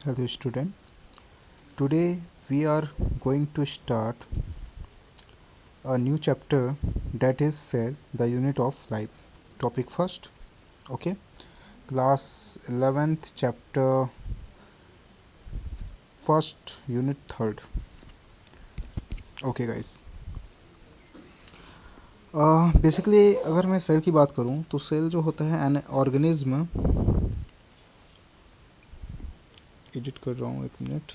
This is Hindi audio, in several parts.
Hello student. Today we are going to start a new chapter that is cell, the unit of life. Topic first. Okay. Class 11th chapter first unit third. Okay guys. Basically अगर मैं सेल की बात करूं तो सेल जो होता है एन ऑर्गेनिज्म, एडिट कर रहा हूं एक minute.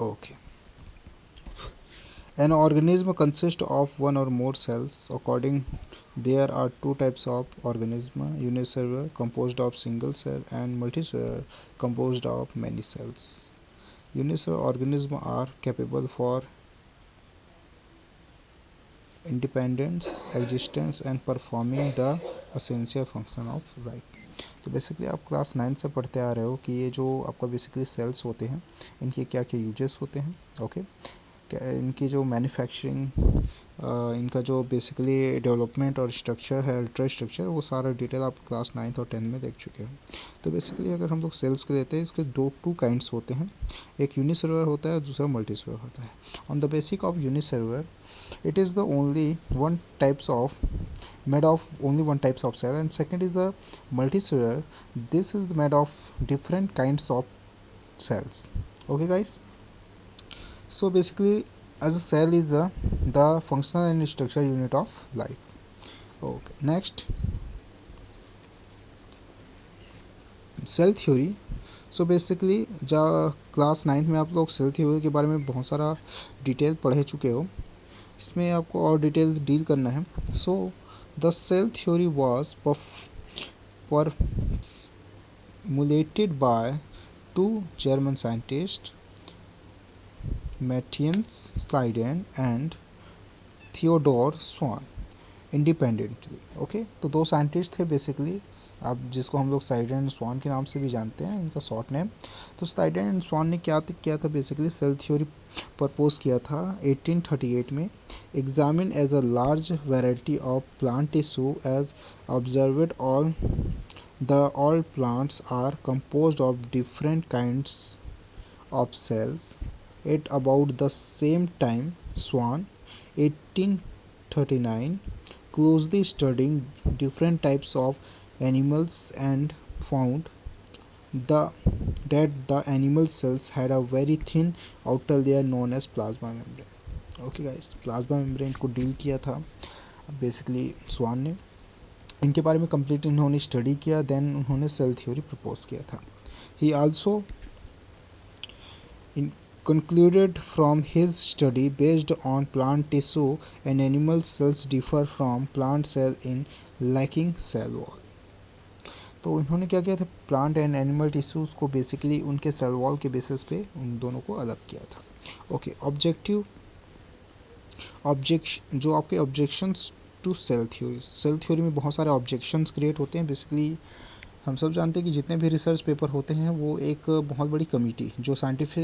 Okay. An organism consists of one or more cells. According, there are two types of organism: unicellular, composed of single cell, and multicellular, composed of many cells. Unicellular organisms are capable for independence, existence, and performing the essential function of life. तो बेसिकली आप क्लास 9 से पढ़ते आ रहे हो कि ये जो आपका बेसिकली सेल्स होते हैं इनके क्या क्या यूजेस होते हैं. ओके. इनकी जो मैन्युफैक्चरिंग, इनका जो बेसिकली डेवलपमेंट और स्ट्रक्चर है, अल्ट्रा स्ट्रक्चर, वो सारा डिटेल आप क्लास 9th और 10th में देख चुके हो. तो बेसिकली अगर हम लोग सेल्स को लेते हैं, इसके टू काइंड्स होते हैं. एक यूनिसेलुलर होता है, दूसरा मल्टीसेलुलर होता है. On the basic of unicellular, it is the only one types of made of only one types of cell, and second is the multicellular. This is made of different kinds of cells. Okay guys. So basically, as a cell is the functional and structural unit of life. Okay, next, cell theory. So basically class 9th में आप लोग सेल थ्योरी के बारे में बहुत सारा डिटेल पढ़े चुके हो. इसमें आपको और डिटेल डील करना है. So the cell theory was formulated by two German scientists, Matthias Schleiden and Theodor Schwann, independently. Okay. तो दो साइंटिस्ट थे बेसिकली, आप जिसको हम लोग स्लाइडेन एंड स्वान के नाम से भी जानते हैं, इनका शॉर्ट नेम. तो स्लाइडेन एंड स्वान ने क्या था बेसिकली सेल थ्योरी प्रपोज किया था 1838 में. Examine as a large variety of plant tissue as observed all plants are composed of different kinds of cells. At about the same time Schwann 1839 closely studying different types of animals and found that the animal cells had a very thin outer layer known as plasma membrane. Okay guys, plasma membrane को डील किया था बेसिकली स्वान ने. इनके बारे में कंप्लीट इन्होंने स्टडी किया, देन उन्होंने सेल थ्योरी प्रपोज किया था. ही also concluded from his study based on plant tissue and animal cells differ from plant cell in lacking cell wall. तो इन्होंने क्या किया था, प्लांट एंड एनिमल टिश्यूज़ को बेसिकली उनके सेल वॉल के बेसिस पे उन दोनों को अलग किया था. ओके. जो आपके ऑब्जेक्शंस टू सेल थ्योरी में बहुत सारे ऑब्जेक्शंस क्रिएट होते हैं. बेसिकली हम सब जानते हैं कि जितने भी रिसर्च पेपर होते हैं वो एक बहुत बड़ी कमेटी, जो साइंटिस्ट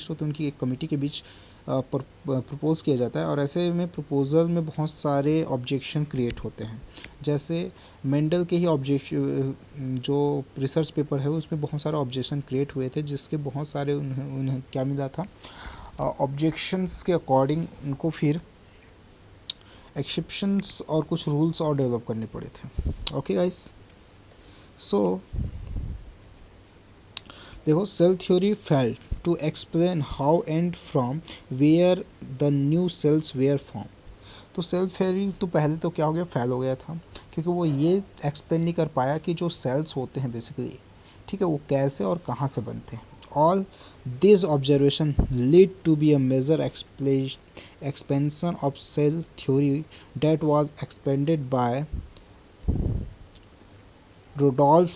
होते हैं उनकी एक कमेटी के बीच प्रपोज किया जाता है. और ऐसे में प्रपोजल में बहुत सारे ऑब्जेक्शन क्रिएट होते हैं. जैसे मेंडल के ही ऑब्जेक्शन, जो रिसर्च पेपर है उसमें बहुत सारे ऑब्जेक्शन क्रिएट हुए थे, जिसके बहुत सारे उन्हें क्या मिला था, ऑब्जेक्शंस के अकॉर्डिंग उनको फिर एक्सेप्शंस और कुछ रूल्स और डेवलप करने पड़े थे. Okay guys. So, देखो, cell theory failed to explain how and from where the new cells were form. तो सेल थ्योरी तो पहले तो क्या हो गया, फेल हो गया था, क्योंकि वो ये एक्सप्लेन नहीं कर पाया कि जो सेल्स होते हैं बेसिकली, ठीक है, वो कैसे और कहाँ से बनते हैं. All this observation lead to be a major expansion of cell theory that was expanded by Rudolf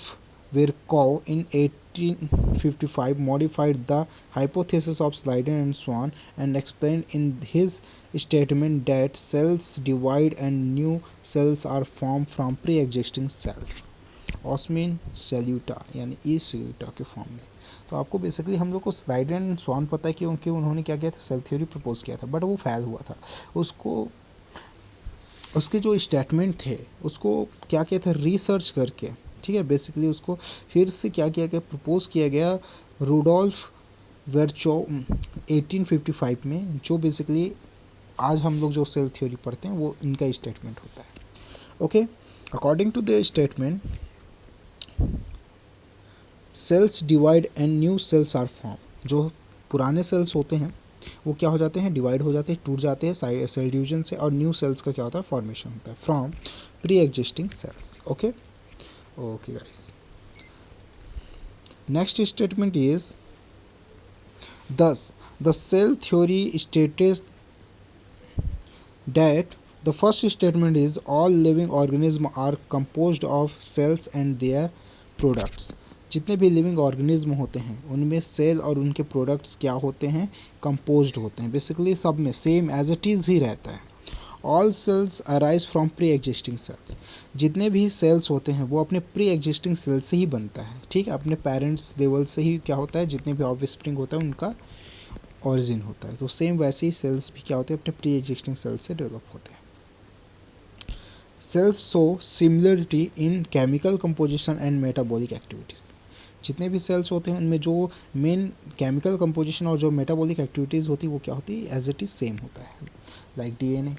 Virchow in 1855, modified the hypothesis of Schleiden and Schwann and explained in his statement that cells divide and new cells are formed from pre-existing cells. ऑस्मिन सेल्यूटा यानी ई सेल्यूटा के फॉर्म में. तो आपको बेसिकली हम लोग को स्लाइडेन एंड स्वान पता है कि उन्होंने क्या किया था, सेल थ्योरी प्रपोज किया था, बट वो फेल हुआ था. उसके जो स्टेटमेंट थे उसको क्या किया था, रिसर्च करके ठीक है। बेसिकली उसको फिर से क्या किया गया, प्रपोज किया गया रूडोल्फ वर्चो 1855 में, जो बेसिकली आज हम लोग जो सेल थ्योरी पढ़ते हैं वो इनका स्टेटमेंट होता है। Okay, according to the statement cells divide and new cells are form. जो पुराने सेल्स होते हैं वो क्या हो जाते हैं, डिवाइड हो जाते हैं, टूट जाते हैं सेल डिवीजन से, और न्यू सेल्स का क्या होता है, फॉर्मेशन होता है from pre existing sales. Okay okay guys, next statement is thus the cell theory states that the first statement is all living organisms are composed of cells and their products। जितने भी लिविंग ऑर्गेनिज्म होते हैं उनमें सेल और उनके प्रोडक्ट्स क्या होते हैं, कंपोज्ड होते हैं। बेसिकली सब में सेम एज इट इज़ ही रहता है। All cells arise from pre existing cells. जितने भी सेल्स होते हैं वो अपने प्री एग्जिस्टिंग सेल से ही बनता है, ठीक है, अपने पेरेंट्स लेवल से ही क्या होता है, जितने भी ऑफ स्प्रिंग होता है उनका ऑरिजिन होता है। तो सेम वैसे ही सेल्स भी क्या होते हैं, अपने प्री एग्जिस्टिंग सेल्स से डेवलप होते हैं। Cells show similarity in chemical composition and metabolic activities. जितने भी सेल्स होते हैं उनमें जो मेन केमिकल कंपोजिशन और जो मेटाबॉलिक एक्टिविटीज़ होती है वो क्या होती है, एज इट इज़ सेम होता है। लाइक डीएनए,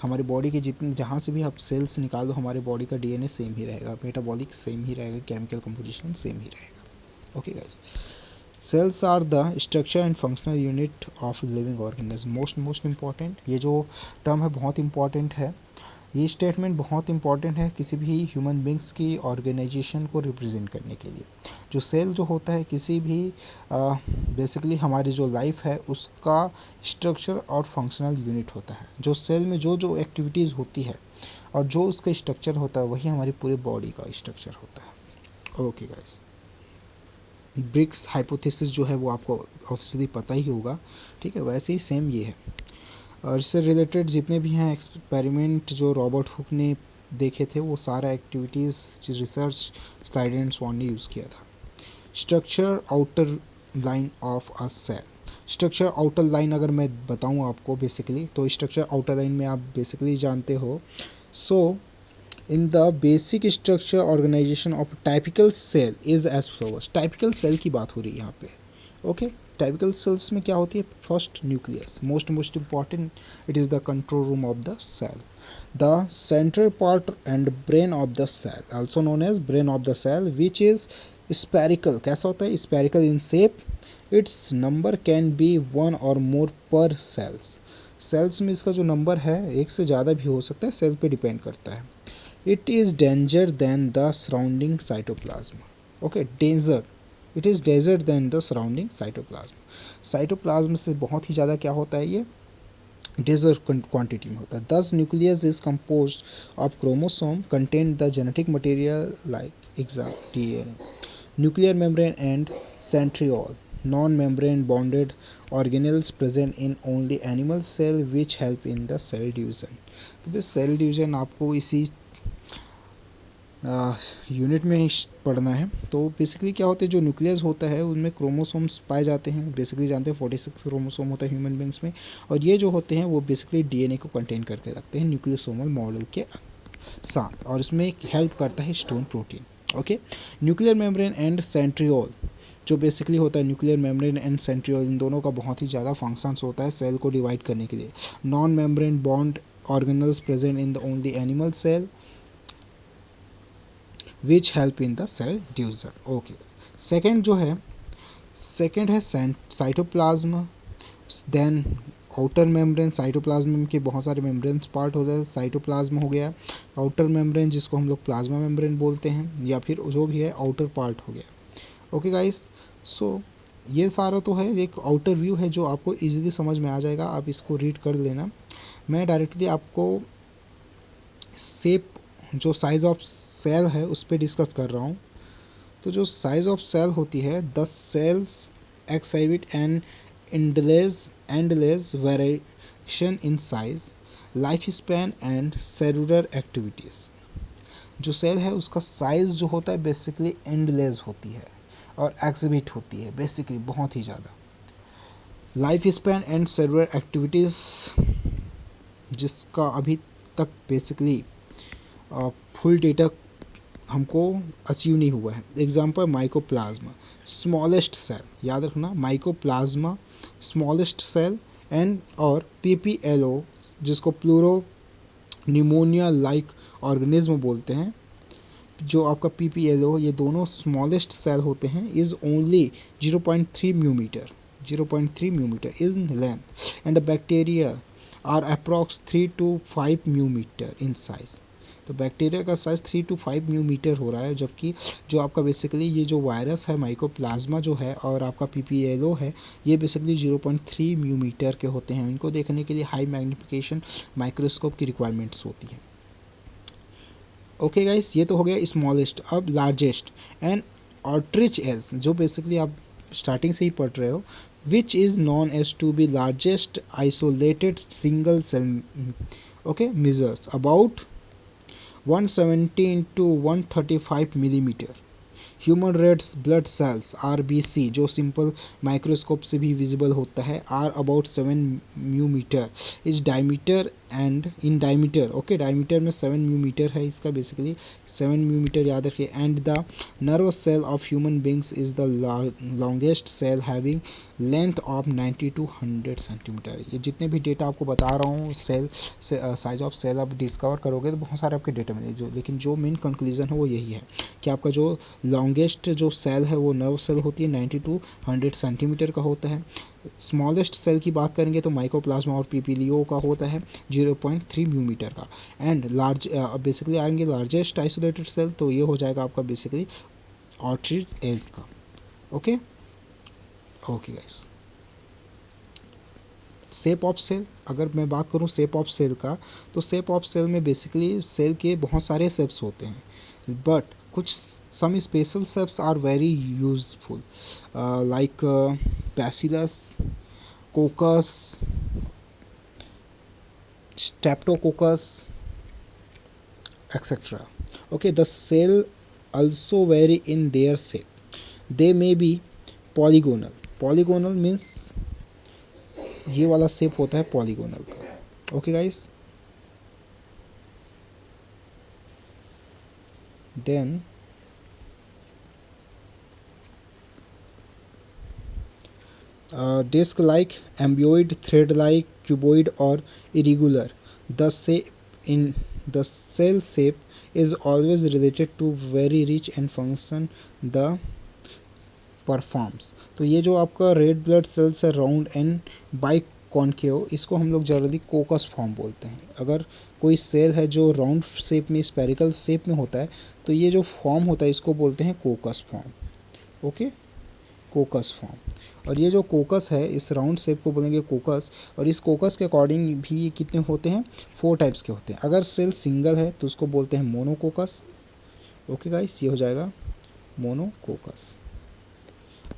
हमारी बॉडी के जितने जहाँ से भी आप सेल्स निकाल दो हमारे बॉडी का डीएनए सेम ही रहेगा, मेटाबॉलिक सेम ही रहेगा, केमिकल कंपोजिशन सेम ही रहेगा। Okay guys, cells are the structure and functional unit of living organism. Most important ये जो टर्म है बहुत इंपॉर्टेंट है। ये स्टेटमेंट बहुत इंपॉर्टेंट है किसी भी ह्यूमन बींग्स की ऑर्गेनाइजेशन को रिप्रेजेंट करने के लिए। जो सेल जो होता है किसी भी बेसिकली हमारी जो लाइफ है उसका स्ट्रक्चर और फंक्शनल यूनिट होता है। जो सेल में जो जो एक्टिविटीज़ होती है और जो उसका स्ट्रक्चर होता है वही हमारी पूरी बॉडी का स्ट्रक्चर होता है। ओके गाइस, ब्रिक्स हाइपोथेसिस जो है वो आपको ऑब्वियसली पता ही होगा, ठीक है, वैसे ही सेम ये है। और इससे रिलेटेड जितने भी हैं एक्सपेरिमेंट जो रॉबर्ट हुक ने देखे थे वो सारा activities research Schleiden and Schwann ने यूज़ किया था। Structure outer line of a cell. Structure outer line अगर मैं बताऊं आपको बेसिकली, तो स्ट्रक्चर आउटर लाइन में आप बेसिकली जानते हो। So in the basic structure organisation of typical cell is as follows. Typical cell की बात हो रही है यहाँ पे। ओके, टाइपिकल सेल्स में क्या होती है, first nucleus, most important, it is the control room of the cell, the central part and brain of the cell, also known as brain of the cell, which is spherical. कैसा होता है, spherical in shape, its number can be 1 और मोर पर सेल्स। सेल्स में इसका जो नंबर है एक से ज़्यादा भी हो सकता है, सेल पे डिपेंड करता है। It is denser than the surrounding cytoplasm. Okay, denser, it is denser than the surrounding cytoplasm. Cytoplasm से बहुत ही ज़्यादा क्या होता है, ये डेंजर क्वांटिटी में होता है। This nucleus is composed of chromosome contain the genetic material like exact DNA, nuclear membrane and centriole, non membrane bonded organelles present in only animal cell which help in the cell division. तो बस सेल डिवीजन आपको इसी यूनिट में पढ़ना है। तो बेसिकली क्या होता है, जो न्यूक्लियस होता है उनमें क्रोमोसोम्स पाए जाते हैं। बेसिकली जानते हैं 46 क्रोमोसोम होता है ह्यूमन बींग्स में, और ये जो होते हैं वो बेसिकली डीएनए को कंटेन करके रखते हैं न्यूक्लियोसोमल मॉडल के साथ, और इसमें हेल्प करता है stone protein. Okay, nuclear membrane and centriole, जो बेसिकली होता है न्यूक्लियर मेम्ब्रेन एंड सेंट्रियोल, इन दोनों का बहुत ही ज़्यादा फंक्शंस होता है सेल को डिवाइड करने के लिए। Non membrane bond organelles present in the only animal cell which help in the cell division. Okay, second जो है, सेकेंड है cytoplasm, then outer membrane. Cytoplasm के बहुत सारे मेम्ब्रेन्स पार्ट हो गए, साइटोप्लाज्म हो गया, आउटर मेम्ब्रेन जिसको हम लोग प्लाज्मा मेम्ब्रेन बोलते हैं, या फिर जो भी है आउटर पार्ट हो गया। ओके गाइस, सो ये सारा तो है एक आउटर व्यू है जो आपको इजीली समझ में आ जाएगा, आप इसको रीड कर लेना। मैं डायरेक्टली आपको शेप, जो साइज़ ऑफ सेल है उस पर डिस्कस कर रहा हूँ। तो जो साइज़ ऑफ सेल होती है, the cells exhibit and endless variation in size, life span and cellular activities. जो सेल है उसका साइज़ जो होता है बेसिकली एंडलेस होती है और एक्सिबिट होती है बेसिकली बहुत ही ज़्यादा। Life span and cellular activities जिसका अभी तक बेसिकली फुल डेटा हमको अचीव नहीं हुआ है। एग्जाम्पल माइकोप्लाज्मा स्मॉलेस्ट सेल, याद रखना माइकोप्लाज्मा स्मॉलेस्ट सेल एंड और PPLO जिसको प्लूरो निमोनिया लाइक ऑर्गेनिज्म बोलते हैं, जो आपका PPLO, ये दोनों स्मॉलेस्ट सेल होते हैं, is only 0.3 micrometre, 0.3 micrometre in length and the bacteria are approx 3 to 5 micrometre in size. तो बैक्टीरिया का साइज़ 3 to 5 म्यूमीटर हो रहा है, जबकि जो आपका बेसिकली ये जो वायरस है माइकोप्लाज्मा जो है और आपका PPLO है, ये बेसिकली 0.3 म्यूमीटर के होते हैं। इनको देखने के लिए हाई मैग्नीफिकेशन माइक्रोस्कोप की रिक्वायरमेंट्स होती है। ओके गाइस, ये तो हो गया स्मॉलेस्ट। अब लार्जेस्ट एंड ऑर्ट्रिच एज, जो बेसिकली आप स्टार्टिंग से ही पढ़ रहे हो, which is known as to be largest isolated single cell, okay, measures about 170 into 135 millimetre. Human red blood cells RBC, जो सिंपल माइक्रोस्कोप से भी विजिबल होता है, are about 7 म्यूमीटर is diameter and in diameter, okay, diameter में 7 म्यूमीटर है इसका, बेसिकली 7 म्यूमीटर याद रखिए। And the nervous cell of human beings is the longest cell having length of 90 to 100 centimetre. ये जितने भी डेटा आपको बता रहा हूँ सेल साइज ऑफ सेल आप डिस्कवर करोगे तो बहुत सारे आपके डेटा मिलेंगे, लेकिन जो मेन कंक्लूजन है वो यही है कि आपका जो लॉन्गेस्ट जो सेल है वो नर्व सेल होती है, 90 to 100 सेंटीमीटर का होता है। स्मॉलेस्ट सेल की बात करेंगे तो माइकोप्लाज्मा और PPLO का होता है 0.3 म्यूमीटर का। एंड लार्ज बेसिकली आएंगे लार्जेस्ट आइसोलेटेड सेल, तो ये हो जाएगा आपका बेसिकली ऑर्ट्रिच एज का। Okay okay guys, shape of cell, अगर मैं बात करूं शेप ऑफ सेल का, तो शेप ऑफ सेल में बेसिकली सेल के बहुत सारे शेप्स होते हैं, बट कुछ some special shapes are very useful, like bacillus, coccus, streptococcus, etc. Okay, the cell also vary in their shape. They may be polygonal. Polygonal means ये वाला शेप होता है पॉलीगोनल का। Okay guys, then disc like, amboid, thread like, cuboid or irregular. The cell shape is always related to very rich and function the performs. तो ये जो आपका रेड ब्लड सेल्स है राउंड एंड बाइकॉन्केव, इसको हम लोग जनरली कोकस फॉर्म बोलते हैं। अगर कोई सेल है जो राउंड शेप में स्पेरिकल शेप में होता है, तो ये जो फॉर्म होता है इसको बोलते हैं कोकस फॉर्म। Okay, कोकस form. और ये जो कोकस है इस राउंड शेप को बोलेंगे कोकस, और इस कोकस के अकॉर्डिंग भी कितने होते हैं, 4 टाइप्स के होते हैं। अगर सेल सिंगल है तो उसको बोलते हैं मोनोकोकस। ओके गाइस, ये हो जाएगा मोनोकोकस।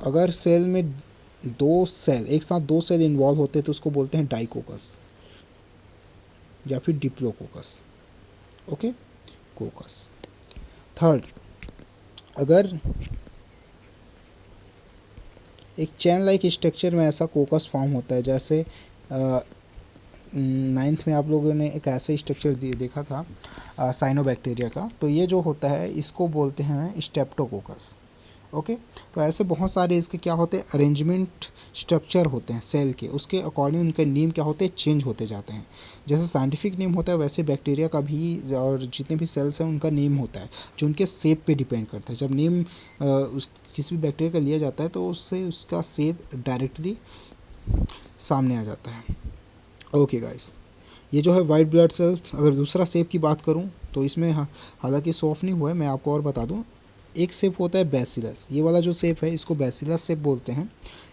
अगर सेल में एक साथ दो सेल इन्वॉल्व होते हैं तो उसको बोलते हैं डाइकोकस या फिर डिप्लोकोकस। ओके, कोकस। थर्ड, अगर एक चैन लाइक स्ट्रक्चर में ऐसा कोकस फॉर्म होता है, जैसे 9th में आप लोगों ने एक ऐसे स्ट्रक्चर देखा था साइनोबैक्टीरिया का, तो ये जो होता है इसको बोलते हैं स्ट्रेप्टोकोकस। ओके, तो ऐसे बहुत सारे इसके क्या होते हैं, अरेंजमेंट स्ट्रक्चर होते हैं सेल के, उसके अकॉर्डिंग उनके नेम क्या होते हैं, चेंज होते जाते हैं। जैसे साइंटिफिक नेम होता है वैसे बैक्टीरिया का भी और जितने भी सेल्स हैं उनका नेम होता है, जो उनके शेप पे डिपेंड करता है। जब नेम किसी भी बैक्टीरिया का लिया जाता है तो उससे उसका शेप डायरेक्टली सामने आ जाता है। ओके गाइस, ये जो है वाइट ब्लड सेल्स। अगर दूसरा शेप की बात करूं तो इसमें हालांकि सॉफ्ट नहीं हुआ है, मैं आपको और बता दूं। एक शेप होता है बैसिलस, ये वाला जो शेप है इसको बैसिलस शेप बोलते हैं,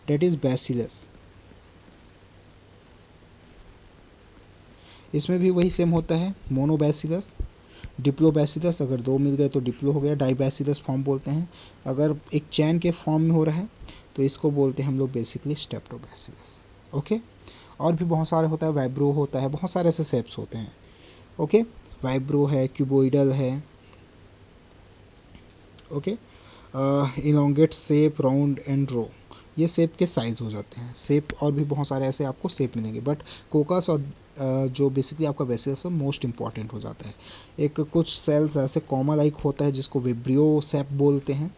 डेट इज़ बैसिलस। इसमें भी वही सेम होता है, मोनोबैसिलस, डिप्लोबैसिलस, अगर 2 मिल गए तो डिप्लो हो गया, डाइबैसिलस फॉर्म बोलते हैं। अगर एक चैन के फॉर्म में हो रहा है तो इसको बोलते हैं हम लोग बेसिकली स्ट्रेप्टोबैसिलस। ओके, और भी बहुत सारे होता है, वाइब्रो होता है, बहुत सारे ऐसे शेप्स होते हैं। ओके, वाइब्रो है, क्यूबोइडल है। Okay, elongate shape, round and rod, ये शेप के साइज़ हो जाते हैं। शेप और भी बहुत सारे ऐसे आपको शेप मिलेंगे, बट कोकस और जो बेसिकली आपका वेसल मोस्ट इम्पॉर्टेंट हो जाता है। एक कुछ सेल्स ऐसे कॉमन लाइक होता है जिसको विब्रियो सेप बोलते हैं,